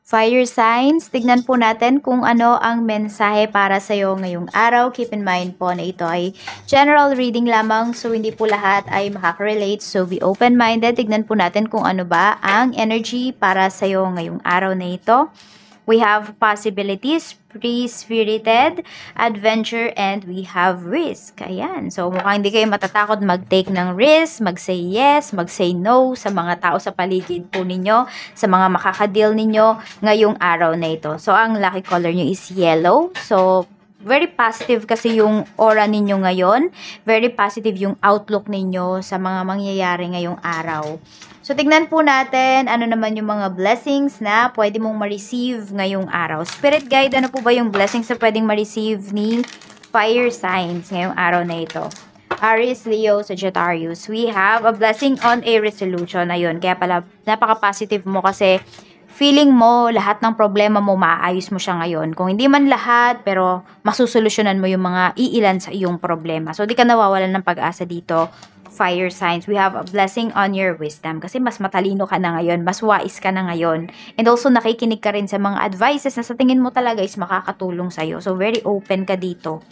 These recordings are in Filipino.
Fire signs, tignan po natin kung ano ang mensahe para sa'yo ngayong araw. Keep in mind po na ito ay general reading lamang, so hindi po lahat ay makaka-relate. So be open-minded. Tignan po natin kung ano ba ang energy para sa'yo ngayong araw na ito. We have possibilities, free-spirited, adventure, and we have risk. Ayan. So, mukhang hindi kayo matatakot mag-take ng risk, mag-say yes, mag-say no sa mga tao sa paligid po ninyo, sa mga makakadeal ninyo ngayong araw na ito. So, ang lucky color nyo is yellow. So, very positive kasi yung aura ninyo ngayon. Very positive yung outlook ninyo sa mga mangyayari ngayong araw. So, tignan po natin ano naman yung mga blessings na pwede mong ma-receive ngayong araw. Spirit guide, ano po ba yung blessings na pwedeng ma-receive ni fire signs ngayong araw na ito? Aries, Leo, Sagittarius. We have a blessing on a resolution. Ayun, kaya pala napaka-positive mo kasi feeling mo lahat ng problema mo maaayos mo siya ngayon. Kung hindi man lahat, pero masusolusyonan mo yung mga iilan sa iyong problema. So, di ka nawawalan ng pag-asa dito. Fire signs, we have a blessing on your wisdom kasi mas matalino ka na ngayon, mas wais ka na ngayon, and also nakikinig ka rin sa mga advices na sa tingin mo talaga is makakatulong sa'yo. So, very open ka dito.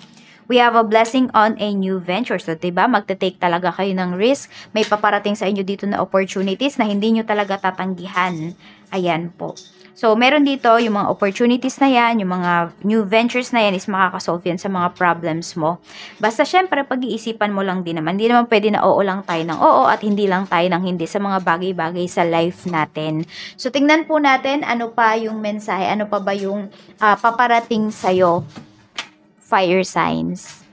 We have a blessing on a new venture. So, diba, magte-take talaga kayo ng risk. May paparating sa inyo dito na opportunities na hindi nyo talaga tatanggihan. Ayan po. So, meron dito yung mga opportunities na yan, yung mga new ventures na yan is makakasolve yan sa mga problems mo. Basta syempre, pag-iisipan mo lang din naman. Hindi naman pwede na oo lang tayo ng oo at hindi lang tayo ng hindi sa mga bagay-bagay sa life natin. So, tingnan po natin ano pa yung mensahe, ano pa ba yung paparating sa'yo, fire signs.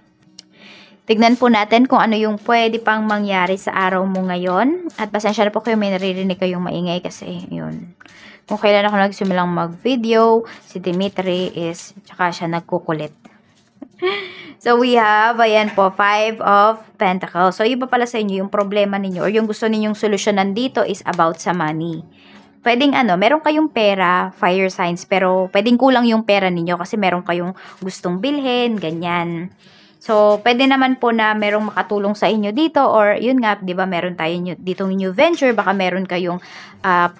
Tignan po natin kung ano yung pwede pang mangyari sa araw mo ngayon. At pasensya na po kayo, may naririnig kayong maingay kasi yun. Kung kailan ako nagsimulang mag-video, si Dimitri is, tsaka siya nagkukulit. So, we have, ayan po, 5 of Pentacles. So, iba pala sa inyo yung problema ninyo or yung gusto ninyong solusyonan dito is about sa money. Pwedeng meron kayong pera, fire signs, pero pwedeng kulang yung pera ninyo kasi meron kayong gustong bilhin, ganyan. So, pwede naman po na merong makatulong sa inyo dito or yun nga, di ba, meron tayo ditong new venture, baka meron kayong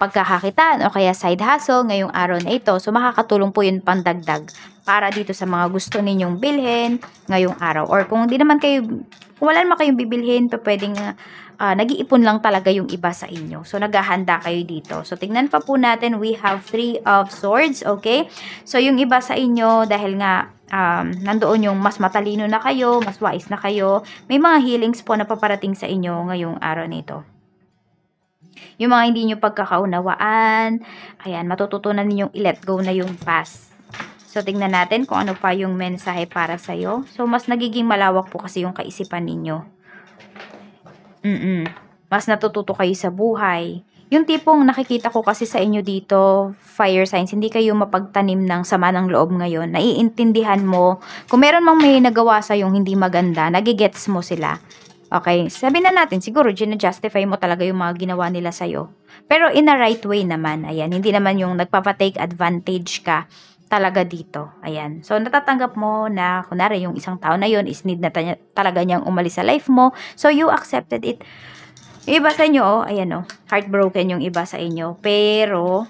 pagkakakitaan o kaya side hustle ngayong araw na ito. So, makakatulong po yun pandagdag para dito sa mga gusto ninyong bilhin ngayong araw. Or kung hindi naman kayo, kung wala naman kayong bibilhin, pwedeng nag-iipon lang talaga yung iba sa inyo. So, naghahanda kayo dito. So, tignan pa po natin, we have 3 of swords, okay? So, yung iba sa inyo, dahil nga, nandoon yung mas matalino na kayo, mas wise na kayo, may mga healings po na paparating sa inyo ngayong araw nito. Yung mga hindi nyo pagkakaunawaan, ayan, matututunan ninyong i-let go na yung past. So, tingnan natin kung ano pa yung mensahe para sa'yo. So, mas nagiging malawak po kasi yung kaisipan ninyo. Mas natututo kayo sa buhay. Yung tipong nakikita ko kasi sa inyo dito, fire signs, hindi kayo mapagtanim ng sama ng loob ngayon. Naiintindihan mo, kung meron mang may nagawa sa yung hindi maganda, nagigets mo sila. Okay, sabi na natin, siguro, gina-justify mo talaga yung mga ginawa nila sa'yo. Pero in a right way naman, ayan, hindi naman yung nagpapatake advantage ka talaga dito. Ayan. So, natatanggap mo na, kunwari, yung isang tao na yun is need na talaga niyang umalis sa life mo. So, you accepted it. Yung iba sa inyo, ayan heartbroken yung iba sa inyo. Pero,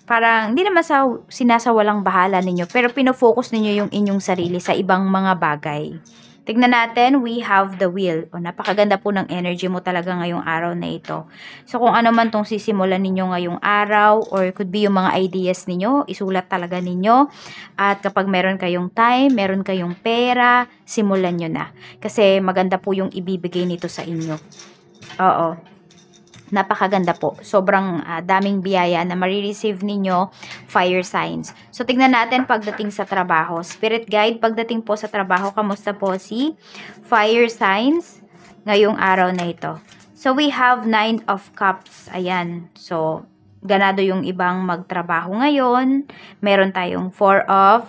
parang, hindi naman sinasawalang bahala ninyo. Pero, pinofocus ninyo yung inyong sarili sa ibang mga bagay. Tignan natin, we have the wheel. Napakaganda po ng energy mo talaga ngayong araw na ito. So, kung ano man tong sisimulan ninyo ngayong araw, or could be yung mga ideas ninyo, isulat talaga ninyo. At kapag meron kayong time, meron kayong pera, simulan nyo na. Kasi maganda po yung ibibigay nito sa inyo. Oo. Napakaganda po. Sobrang daming biyaya na marireceive ninyo, fire signs. So, tignan natin pagdating sa trabaho. Spirit guide, pagdating po sa trabaho, kamusta po si fire signs ngayong araw na ito? So, we have 9 of cups. Ayan. So, ganado yung ibang magtrabaho ngayon. Meron tayong 4 of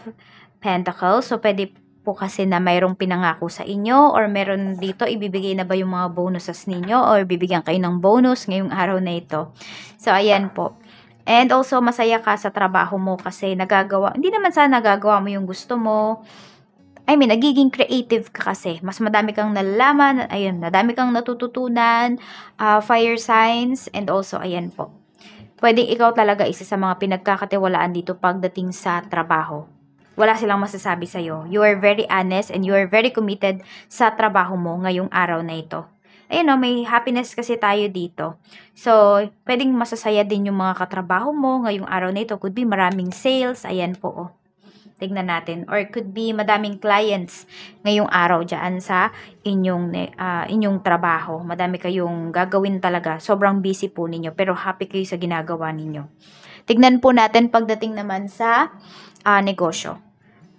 pentacles. So, pwede po kasi na mayroong pinangako sa inyo or meron dito, ibibigay na ba yung mga bonuses ninyo or bibigyan kayo ng bonus ngayong araw na ito. So, ayan po. And also, masaya ka sa trabaho mo kasi nagagawa, hindi naman sana nagagawa mo yung gusto mo. I mean, nagiging creative ka kasi. Mas madami kang nalalaman, ayun, madami kang natututunan, fire signs, and also, ayan po. pwedeng ikaw talaga isa sa mga pinagkakatiwalaan dito pagdating sa trabaho. Wala silang masasabi sa'yo. You are very honest and you are very committed sa trabaho mo ngayong araw na ito. Ayun o, may happiness kasi tayo dito. So, pwedeng masasaya din yung mga katrabaho mo ngayong araw na ito. Could be maraming sales. Ayan po o. Tignan natin. Or could be madaming clients ngayong araw dyan sa inyong trabaho. Madami kayong gagawin talaga. Sobrang busy po ninyo. Pero happy kayo sa ginagawa ninyo. Tignan po natin pagdating naman sa negosyo.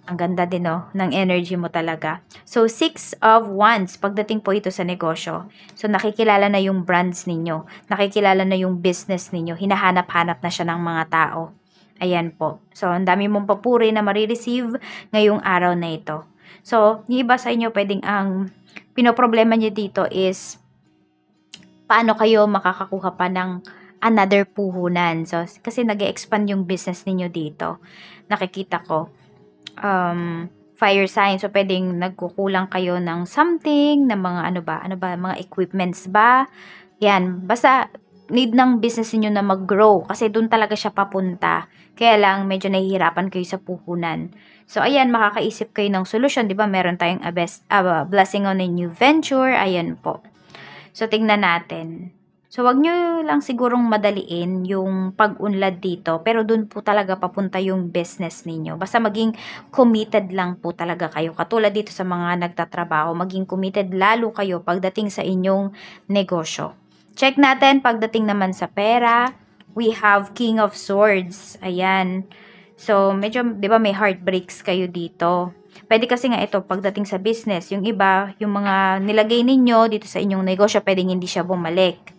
Ang ganda din ng energy mo talaga. So, 6 of Wands, pagdating po ito sa negosyo. So, nakikilala na yung brands ninyo. Nakikilala na yung business ninyo. Hinahanap-hanap na siya ng mga tao. Ayan po. So, ang dami mong papuri na marireceive ngayong araw na ito. So, yung iba sa inyo, pwedeng ang pinoproblema nyo dito is paano kayo makakakuha pa ng another puhunan. So, kasi nag-e-expand yung business ninyo dito. Nakikita ko. Fire sign. So, pwedeng nagkukulang kayo ng something, na mga mga equipments ba? Yan. Basta, need ng business niyo na mag-grow kasi doon talaga siya papunta. Kaya lang, medyo nahihirapan kayo sa puhunan. So, ayan, makakaisip kayo ng solusyon. Diba, meron tayong blessing on a new venture. Ayan po. So, tingnan natin. So, wag nyo lang sigurong madaliin yung pag-unlad dito. Pero dun po talaga papunta yung business ninyo. Basta maging committed lang po talaga kayo. Katulad dito sa mga nagtatrabaho, maging committed lalo kayo pagdating sa inyong negosyo. Check natin pagdating naman sa pera. We have King of Swords. Ayan. So, medyo, di ba may heartbreaks kayo dito. Pwede kasi nga ito, pagdating sa business, yung iba, yung mga nilagay ninyo dito sa inyong negosyo, pwedeng hindi siya bumalik.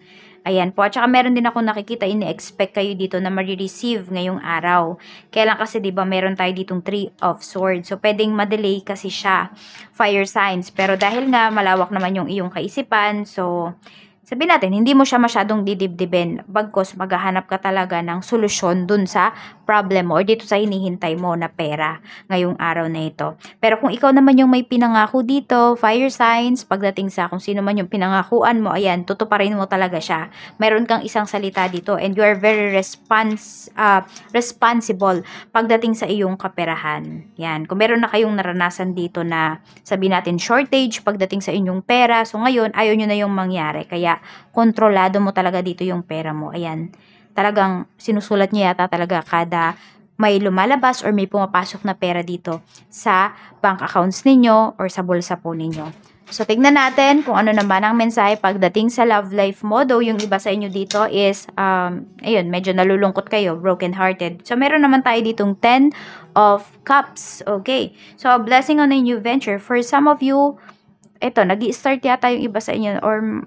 Ayan po. At saka meron din ako nakikita, ini-expect kayo dito na ma-receive ngayong araw. Kaya lang kasi, diba, meron tayo ditong 3 of Swords. So, pwedeng ma-delay kasi siya. Fire signs. Pero dahil nga, malawak naman yung iyong kaisipan. So, sabihin natin, hindi mo siya masyadong didibdibin. Bagkos, maghahanap ka talaga ng solusyon dun sa problem mo or dito sa hinihintay mo na pera ngayong araw na ito. Pero kung ikaw naman yung may pinangako dito, fire signs, pagdating sa kung sino man yung pinangakuan mo, ayan, tutuparin mo talaga siya. Meron kang isang salita dito and you are very responsible pagdating sa iyong kaperahan. Yan. Kung meron na kayong naranasan dito na sabihin natin shortage pagdating sa inyong pera, so ngayon, ayaw nyo na yung mangyari. Kaya kontrolado mo talaga dito yung pera mo. Ayan, talagang sinusulat niya yata talaga kada may lumalabas or may pumapasok na pera dito sa bank accounts ninyo or sa bulsa po ninyo. So, tignan natin kung ano naman ang mensahe pagdating sa love life mo. Though yung iba sa inyo dito is, ayun, medyo nalulungkot kayo, broken hearted. So, meron naman tayo ditong 10 of Cups. Okay. So, a blessing on a new venture. For some of you, ito, nag-i-start yata yung iba sa inyo or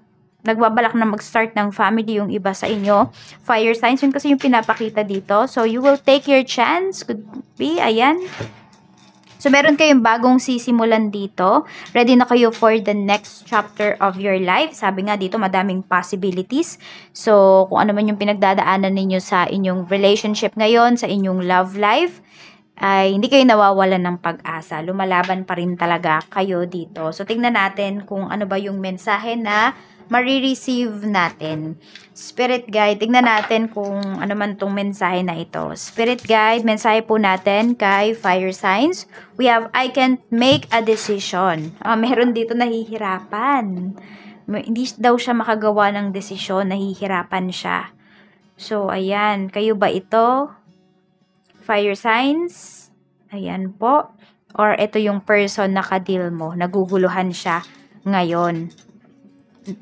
nagbabalak na mag-start ng family yung iba sa inyo. Fire signs, yun kasi yung pinapakita dito. So, you will take your chance. Could be, ayan. So, meron kayong bagong sisimulan dito. Ready na kayo for the next chapter of your life. Sabi nga dito, madaming possibilities. So, kung ano man yung pinagdadaanan ninyo sa inyong relationship ngayon, sa inyong love life, ay hindi kayo nawawalan ng pag-asa. Lumalaban pa rin talaga kayo dito. So, tingnan natin kung ano ba yung mensahe na marireceive natin. Spirit guide, tignan natin kung ano man tong mensahe na ito. Spirit guide, mensahe po natin kay fire signs. We have, I can't make a decision. Meron dito nahihirapan. Hindi daw siya makagawa ng desisyon, nahihirapan siya. So, ayan. Kayo ba ito? Fire signs? Ayan po. Or ito yung person na ka-deal mo. Naguguluhan siya ngayon.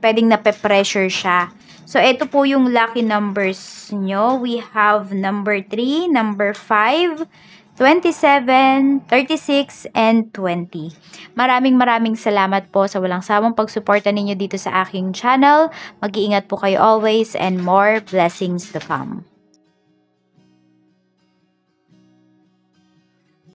Pwedeng nape-pressure siya. So, ito po yung lucky numbers nyo. We have number 3, number 5, 27, 36, and 20. Maraming salamat po sa walang sawang pagsuporta ninyo dito sa aking channel. Mag-iingat po kayo always and more blessings to come.